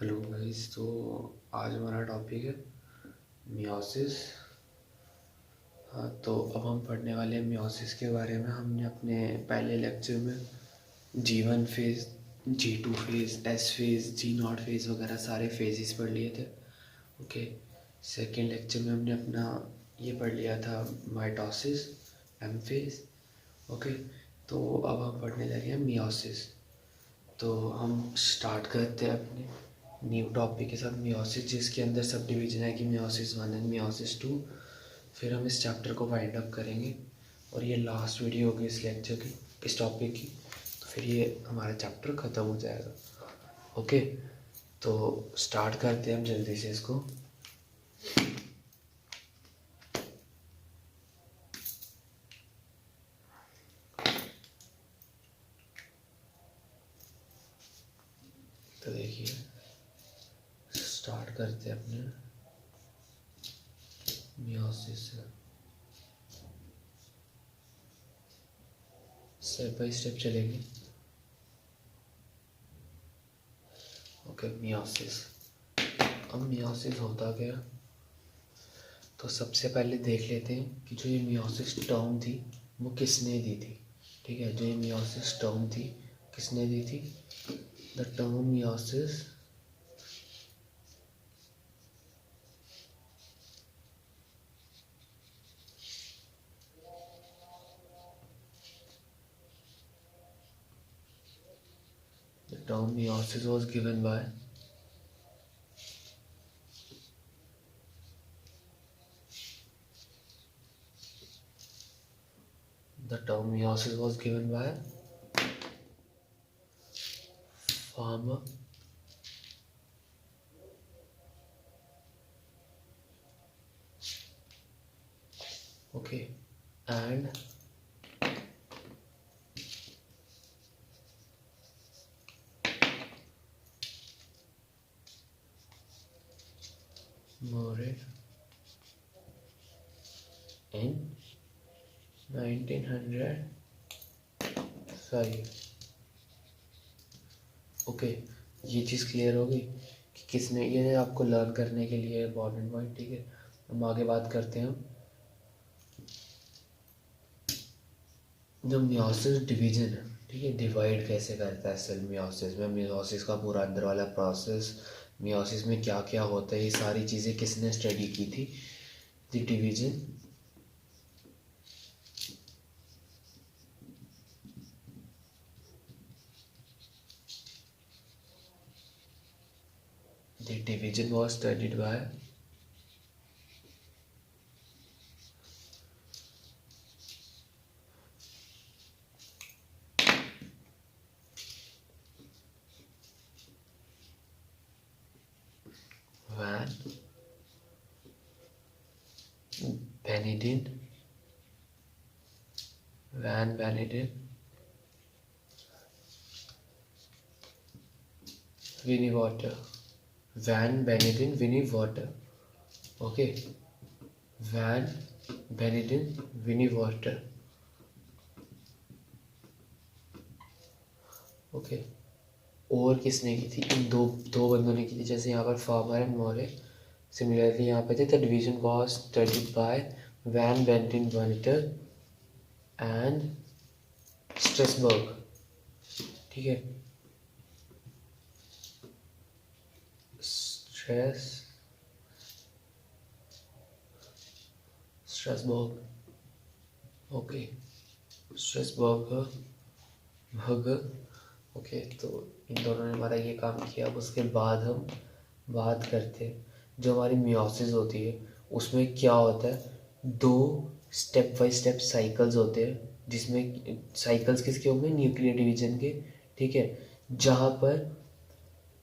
Hello guys. तो आज हमारा टॉपिक है मियोसिस। हाँ, तो अब हम पढ़ने वाले हैं मियोसिस के बारे में। हमने अपने पहले लेक्चर में G1 phase, G2 phase, S phase, G0 phase वगैरह सारे फेजेस पढ़ लिए थे। ओके। सेकेंड लेक्चर में हमने अपना ये पढ़ लिया था माइटोसिस, M फेज़। ओके। तो अब हम पढ़ने लगे हैं मियोसिस। तो हम स्टार्ट करते हैं अपने न्यू टॉपिक के साथ मियोसिस, जिसके अंदर सब डिवीजन है कि मियोसिस 1 एंड मियोसिस 2। फिर हम इस चैप्टर को वाइंड अप करेंगे और ये लास्ट वीडियो होगी इस लेक्चर की, इस टॉपिक की। तो फिर ये हमारा चैप्टर ख़त्म हो जाएगा। ओके। तो स्टार्ट करते हैं हम जल्दी से इसको। तो देखिए, स्टार्ट करते हैं अपने मियोसिस से। स्टेप बाय स्टेप चलेंगे। ओके। मियोसिस। अब मियोसिस होता क्या? तो सबसे पहले देख लेते हैं कि जो ये मियोसिस टर्म थी वो किसने दी थी। ठीक है, जो ये मियोसिस टर्म थी किसने दी थी? The term meiosis was given by farmer okay and Murray in 1905। Okay. ये चीज़ क्लियर होगी कि किसने, ये आपको लर्न करने के लिए इम्पॉर्टेंट पॉइंट। ठीक है, हम आगे बात करते हैं। जो मियोसिस डिवीजन है, ठीक है, डिवाइड कैसे करता है सेल मियोसिस में, मियोसिस का पूरा अंदर वाला प्रोसेस, मियोसिस में क्या क्या होता है, ये सारी चीज़ें किसने स्टडी की थी? The division was studied by Van Beneden, Van Beneden, Winnie Water, Van Beneden, Winnie Water। Okay. Van Beneden, Winnie Water. Okay. और किसने की थी? इन दो दो बंदों ने की थी। जैसे यहाँ पर फार्मर एंड मोरे, सिमिलरली यहाँ पे थे। The division was studied by Van Beneden Walter and Strasburg. ठीक है, स्ट्रेसबर्ग। ओके, स्ट्रेसबर्ग भग। ओके। तो इन दोनों ने हमारा ये काम किया। अब उसके बाद हम बात करते हैं जो हमारी मियोसिस होती है उसमें क्या होता है। दो स्टेप बाय स्टेप साइकिल्स होते हैं, जिसमें साइकिल्स किसके होंगे? न्यूक्लियर डिवीजन के। ठीक है, जहाँ पर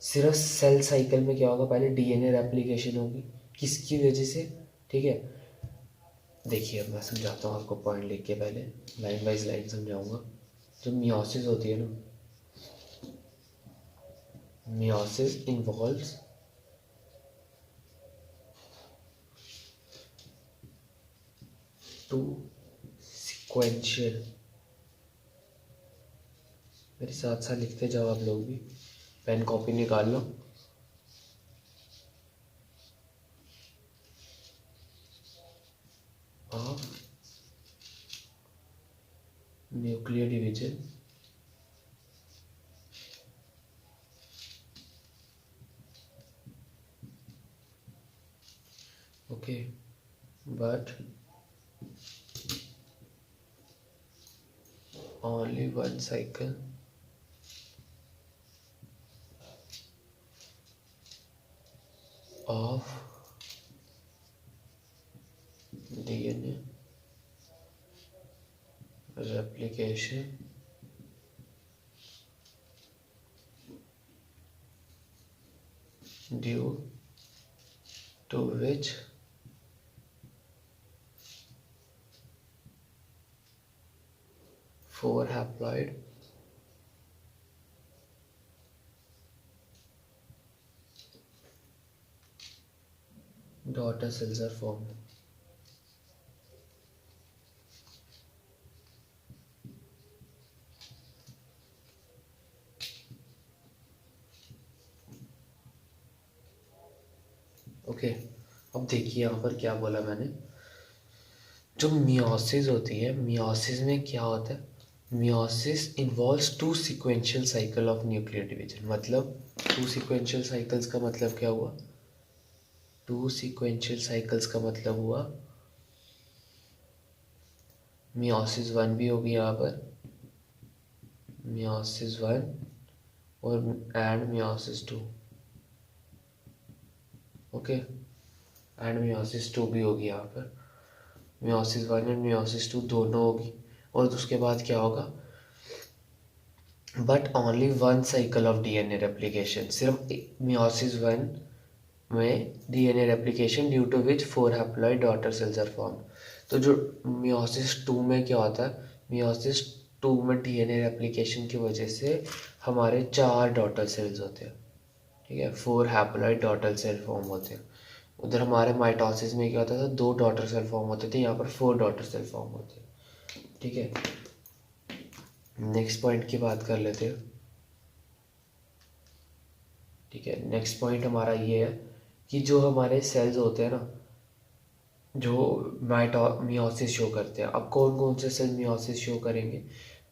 सिर्फ सेल साइकिल में क्या होगा? पहले डीएनए रेप्लिकेशन होगी। किसकी वजह से? ठीक है, देखिए अब मैं समझाता हूँ आपको पॉइंट लिख के, पहले लाइन बाइज लाइन समझाऊंगा। जो मियोसिस होती है ना, meiosis involves two sequential, मेरे साथ साथ लिखते जाओ आप लोग भी, पेन कॉपी निकाल लो। of nuclear division okay, but only one cycle of DNA replication due to which four haploid daughter cells are formed. Okay अब देखिए यहाँ पर क्या बोला मैंने। जो मियोसिस होती है, मियोसिस में क्या होता है, meiosis involves two sequential cycle of nuclear division. मतलब टू सीक्वेंशियल साइकिल्स का मतलब क्या हुआ, टू सीक्वेंशियल साइकिल्स का मतलब हुआ मियोसिस वन भी होगी यहाँ पर, मियोसिस वन और and meiosis two, okay, and meiosis two भी होगी यहाँ पर, meiosis one and meiosis two दोनों होगी। और उसके बाद क्या होगा, but only one cycle of DNA replication, सिर्फ मियोसिस वन में DNA replication due to which four haploid daughter cells are form. तो जो मियोसिस टू में क्या होता है, मियोसिस टू में डीएनए रेप्लिकेशन की वजह से हमारे चार डॉटर सेल्स होते हैं, ठीक है, four haploid daughter cell form होते हैं। उधर हमारे माइटोसिस में क्या होता था, दो डॉटर सेल फॉर्म होते थे, यहाँ पर फोर डॉटर सेल फॉर्म होते हैं, ठीक है। नेक्स्ट पॉइंट की बात कर लेते हैं, ठीक है। नेक्स्ट पॉइंट हमारा ये है कि जो हमारे सेल्स होते हैं ना, जो मियोसिस शो करते हैं, अब कौन कौन से सेल मियोसिस शो करेंगे,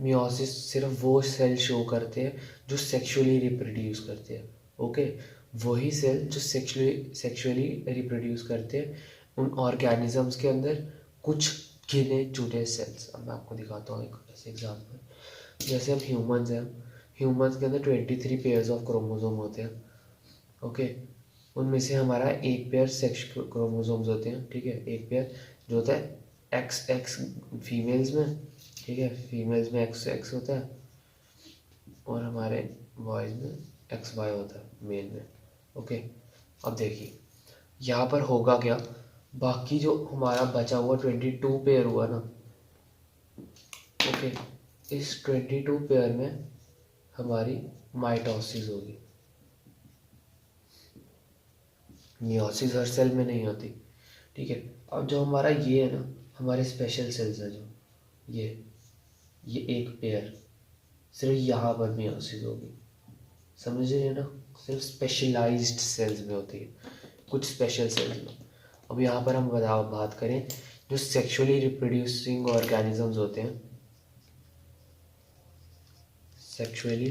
मियोसिस सिर्फ वो सेल शो करते हैं जो सेक्सुअली रिप्रोड्यूस करते हैं, ओके। वही सेल जो सेक्सुअली रिप्रोड्यूस करते हैं उन ऑर्गेनिजम्स के अंदर, कुछ गिने चुने सेल्स। अब मैं आपको दिखाता हूँ एक ऐसे एग्जाम्पल। जैसे हम ह्यूमंस हैं, ह्यूमंस के अंदर 23 पेयर्स ऑफ क्रोमोसोम होते हैं, ओके। उनमें से हमारा एक पेयर सेक्स क्रोमोसोम्स होते हैं, ठीक है, एक पेयर जो होता है एक्स एक्स फीमेल्स में, ठीक है, फीमेल्स में एक्स एक्स होता है और हमारे बॉयज़ में एक्स वाई होता है मेल में, ओके। अब देखिए यहाँ पर होगा क्या, बाकी जो हमारा बचा हुआ 22 पेयर हुआ ना, ओके, इस 22 पेयर में हमारी माइटोसिस होगी। मियोसिस हर सेल में नहीं होती, ठीक है। अब जो हमारा ये है ना, हमारे स्पेशल सेल्स है जो ये एक पेयर सिर्फ यहाँ पर मियोसिस होगी, समझ रहे हैं ना, सिर्फ स्पेशलाइज्ड सेल्स में होती है, कुछ स्पेशल सेल्स में। अब यहाँ पर हम बात करें जो सेक्सुअली रिप्रोड्यूसिंग ऑर्गेनिजम्स होते हैं, सेक्सुअली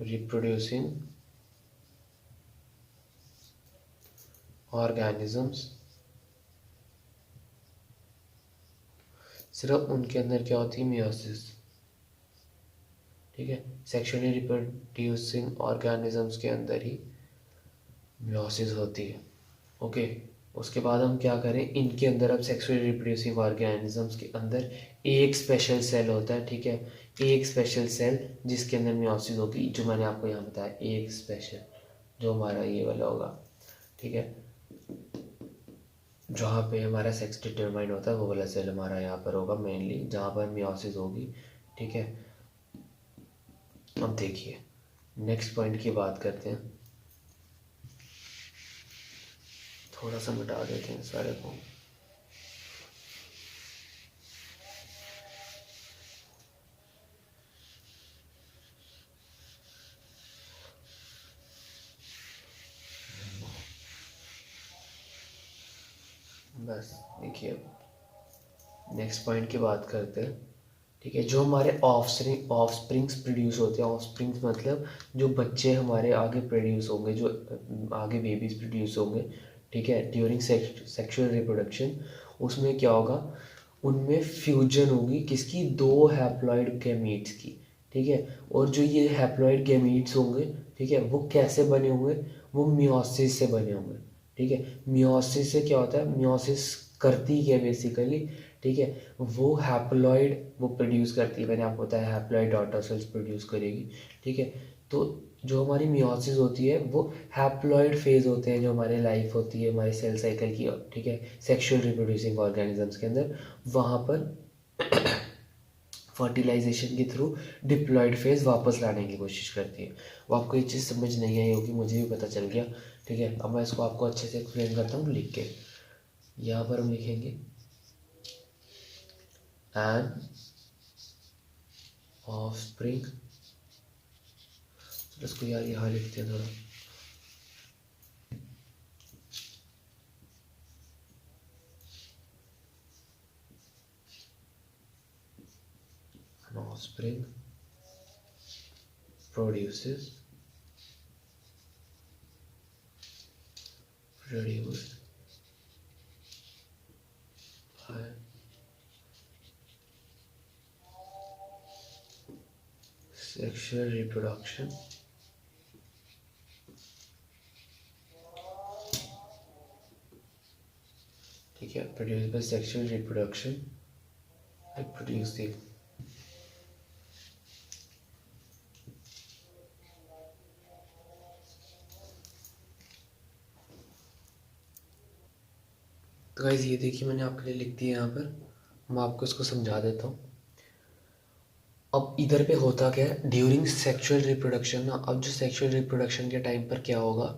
रिप्रोड्यूसिंग ऑर्गेनिजम्स, सिर्फ उनके अंदर क्या होती है, मियोसिस, ठीक है। सेक्सुअली रिप्रोड्यूसिंग ऑर्गेनिजम्स के अंदर ही मियोसिस होती है, ओके। उसके बाद हम क्या करें, इनके अंदर अब सेक्सुअली रिप्रोड्यूसिंग ऑर्गेनिजम्स के अंदर एक स्पेशल सेल होता है, ठीक है, एक स्पेशल सेल जिसके अंदर मियोसिस होगी, जो मैंने आपको यहाँ बताया, एक स्पेशल जो हमारा ये वाला होगा, ठीक है, जहाँ पे हमारा सेक्स डिटरमाइन होता है वो वाला सेल हमारा यहाँ पर होगा मेनली, जहाँ पर मियोसिस होगी, ठीक है। अब देखिए नेक्स्ट पॉइंट की बात करते हैं, थोड़ा सा मिटा देते हैं सारे को। बस देखिए, नेक्स्ट पॉइंट की बात करते हैं। ठीक है, जो हमारे ऑफस्प्रिंग्स प्रोड्यूस होते हैं, ऑफस्प्रिंग्स मतलब जो बच्चे हमारे आगे प्रोड्यूस होंगे, जो आगे बेबीज प्रोड्यूस होंगे, ठीक है, ड्यूरिंग सेक्सुअल रिप्रोडक्शन, उसमें क्या होगा, उनमें फ्यूजन होगी किसकी, दो हैप्लॉइड गैमीट्स की। ठीक है, और जो ये हैप्लॉइड गैमीट्स होंगे, ठीक है, वो कैसे बने होंगे, वो मियोसिस से बने होंगे। ठीक है, मियोसिस से क्या होता है, मियोसिस करती है बेसिकली, ठीक है, वो हैप्लॉइड वो प्रोड्यूस करती है, मैंने आपको बताया हैप्लॉइड डॉटर सेल्स प्रोड्यूस करेगी। ठीक है, तो जो हमारी मियोसिस होती है वो हैप्लॉइड फेज होते हैं जो हमारे लाइफ होती है हमारे सेल साइकिल की, ठीक है, सेक्सुअल रिप्रोड्यूसिंग ऑर्गेनिजम्स के अंदर, वहाँ पर फर्टिलाइजेशन के थ्रू डिप्लॉयड फेज वापस लाने की कोशिश करती है। वो आपको ये चीज़ समझ नहीं आई होगी, मुझे भी पता चल गया। ठीक है, अब मैं इसको आपको अच्छे से एक्सप्लेन करता हूँ लिख के। यहाँ पर हम लिखेंगे एन ऑफस्प्रिंग, इसको यार यहाँ लिखते हैं थोड़ा, an offspring produces produced by sexual reproduction ठीक है, produce by sexual reproduction reproducing. तो गाइस ये देखिए मैंने आपके लिए लिख दिया यहाँ पर, मैं आपको इसको समझा देता हूँ। अब इधर पे होता क्या है, ड्यूरिंग सेक्सुअल रिप्रोडक्शन ना, अब जो सेक्सुअल रिप्रोडक्शन के टाइम पर क्या होगा,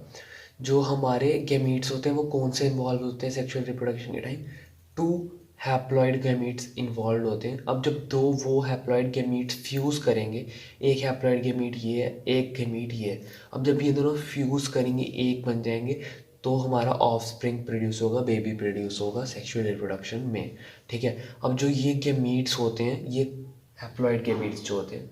जो हमारे गैमीट्स होते हैं वो कौन से इन्वॉल्व होते हैं सेक्सुअल रिप्रोडक्शन के time, two haploid gametes involve होते हैं। अब जब दो वो हैप्लॉइड गैमीट्स फ्यूज़ करेंगे, एक हैप्लॉइड गैमीट ये है, एक गैमीट ये है, अब जब ये दोनों फ्यूज़ करेंगे एक बन जाएंगे, तो हमारा ऑफस्प्रिंग प्रोड्यूस होगा, बेबी प्रोड्यूस होगा सेक्सुअल रिप्रोडक्शन में। ठीक है, अब जो ये गैमीट्स होते हैं, ये हैप्लॉइड गैमीट्स जो होते हैं,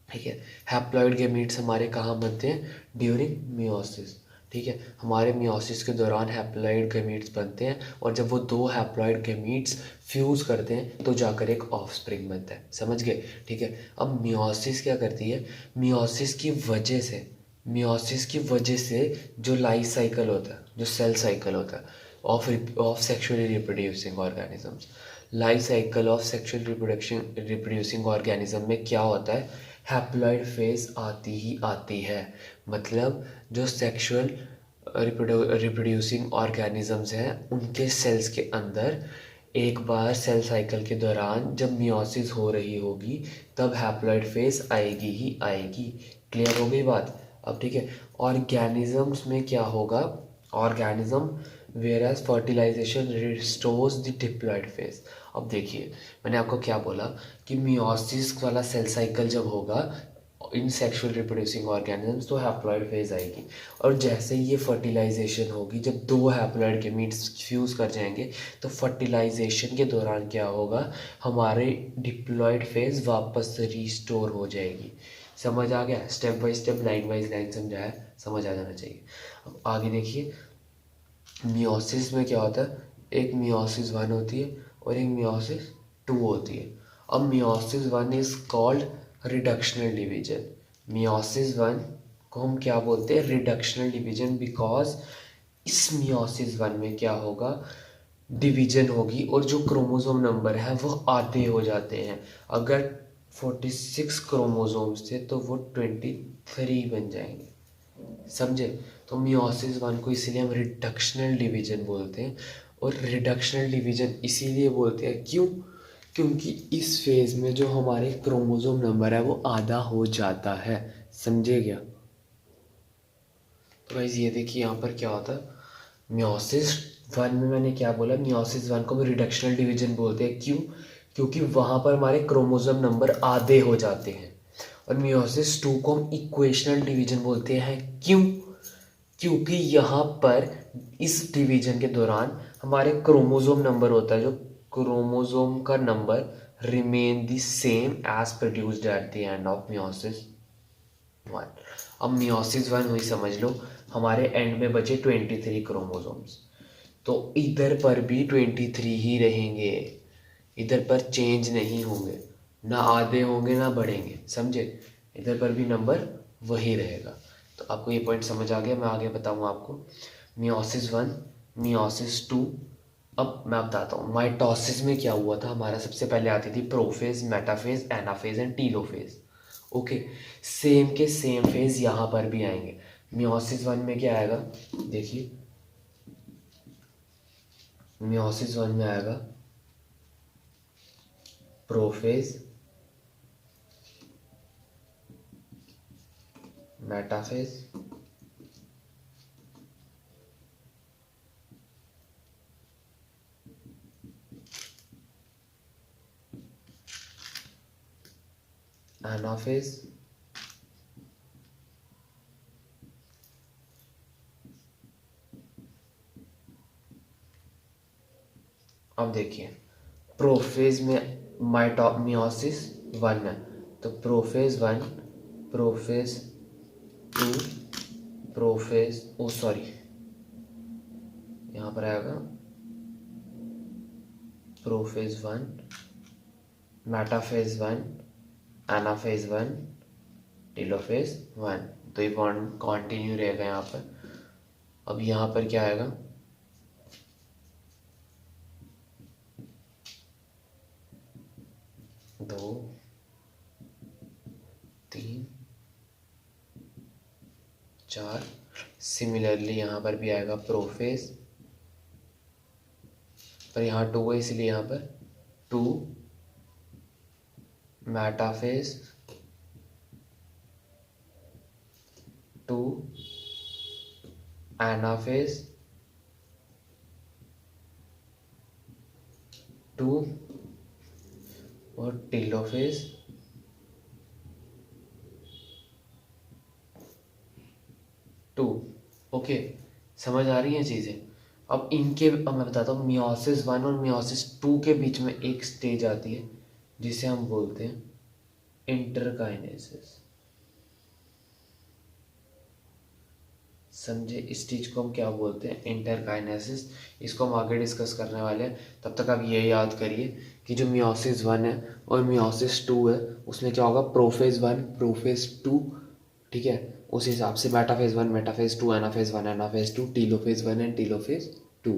ठीक है, हैप्लॉइड गैमीट्स हमारे कहाँ बनते हैं, ड्यूरिंग मियोसिस। ठीक है, हमारे मियोसिस के दौरान हैप्लॉइड गैमीट्स बनते हैं, और जब वो दो हैप्लॉइड गैमीट्स फ्यूज़ करते हैं तो जाकर एक ऑफस्प्रिंग बनता है। समझ गए? ठीक है, अब मियोसिस क्या करती है, मियोसिस की वजह से जो लाइफ साइकिल होता है, जो सेल साइकिल होता है of sexually reproducing organisms, life cycle of sexual reproducing organism में क्या होता है, हैप्लॉइड फेज आती ही आती है। मतलब जो सेक्सुअल रिप्रोड्यूसिंग ऑर्गेनिजम्स हैं उनके सेल्स के अंदर एक बार सेल साइकिल के दौरान जब मियोसिस हो रही होगी तब हैप्लॉइड फेज आएगी ही आएगी। क्लियर हो गई बात? अब ठीक है, ऑर्गेनिजम्स में क्या होगा, organism whereas fertilization restores the diploid phase. अब देखिए मैंने आपको क्या बोला कि मियोसिस वाला सेल साइकिल जब होगा इन सेक्सुअल रिप्रोड्यूसिंग ऑर्गेनिजम्स तो हैप्लॉइड फेज आएगी, और जैसे ही ये फर्टिलाइजेशन होगी, जब दो हैप्लॉइड गैमीट्स फ्यूज़ कर जाएंगे तो फर्टिलाइजेशन के दौरान क्या होगा, हमारे डिप्लॉयड फेज वापस रिस्टोर हो जाएगी। समझ आ गया? Step by step, line wise line समझाया, समझ आ जाना चाहिए। अब आगे देखिए, मियोसिस में क्या होता है, एक मियोसिस 1 होती है और एक मियोसिस 2 होती है। अब meiosis 1 is called reductional division. Meiosis 1 को हम क्या बोलते हैं, रिडक्शनल डिवीजन, बिकॉज इस मियोसिस 1 में क्या होगा, डिवीजन होगी और जो क्रोमोसोम नंबर है वो आधे हो जाते हैं। अगर 46 क्रोमोसोम्स थे तो वो 23 बन जाएंगे। समझे? तो मियोसिस 1 को इसीलिए हम रिडक्शनल डिवीजन बोलते हैं, और रिडक्शनल डिवीजन इसीलिए बोलते हैं क्यों, क्योंकि इस फेज में जो हमारे क्रोमोसोम नंबर है वो आधा हो जाता है। समझे क्या? तो गाइस ये देखिए यहाँ पर क्या होता है, मियोसिस 1 में मैंने क्या बोला, मियोसिस 1 को हम रिडक्शनल डिवीजन बोलते हैं। क्यों? क्योंकि वहाँ पर हमारे क्रोमोसोम नंबर आधे हो जाते हैं। और मियोसिस 2 को हम इक्वेशनल डिवीजन बोलते हैं। क्यों? क्योंकि यहाँ पर इस डिवीजन के दौरान हमारे क्रोमोसोम नंबर होता है, जो क्रोमोसोम का number remain the same as produced at the end of meiosis one. अब मियोसिस वन हुई, समझ लो हमारे एंड में बचे 23 क्रोमोसोम्स, तो इधर पर भी 23 ही रहेंगे, इधर पर चेंज नहीं होंगे, ना आधे होंगे ना बढ़ेंगे, समझे। इधर पर भी नंबर वही रहेगा। तो आपको ये पॉइंट समझ आ गया। मैं आगे बताऊंगा आपको। Meiosis one, meiosis two. अब मैं बताता हूँ माइटोसिस में क्या हुआ था। हमारा सबसे पहले आती थी prophase, metaphase, anaphase and telophase. Okay, same के सेम फेज यहाँ पर भी आएंगे। मियोसिस वन में क्या आएगा, देखिए मियोसिस वन में आएगा प्रोफेज, मेटाफेज, एनाफेज, अब देखिए प्रोफेज में मियोसिस वन में, तो prophase one, prophase two, prophase oh sorry यहाँ पर आएगा prophase one, metaphase one, anaphase one, telophase one. तो ये बॉन्ड कॉन्टिन्यू रहेगा यहाँ पर। अब यहाँ पर क्या आएगा, दो, तीन, चार। सिमिलरली यहाँ पर भी आएगा प्रोफेज, पर यहाँ टू है इसलिए यहाँ पर two, metaphase, two, anaphase, two और टीलोफेज टू। ओके, समझ आ रही हैं चीज़ें। अब अब मैं बताता हूँ मियोसिस वन और मियोसिस टू के बीच में एक स्टेज आती है जिसे हम बोलते हैं इंटरकाइनेसिस। समझे, इस स्टेज को हम क्या बोलते हैं, इंटरकाइनेसिस। इसको हम आगे डिस्कस करने वाले हैं। तब तक आप ये याद करिए कि जो मियोसिस वन है और मियोसिस टू है उसमें क्या होगा, प्रोफेज वन, प्रोफेज टू, ठीक है। उस हिसाब से metaphase one, metaphase two, anaphase one, anaphase two, telophase one and telophase to.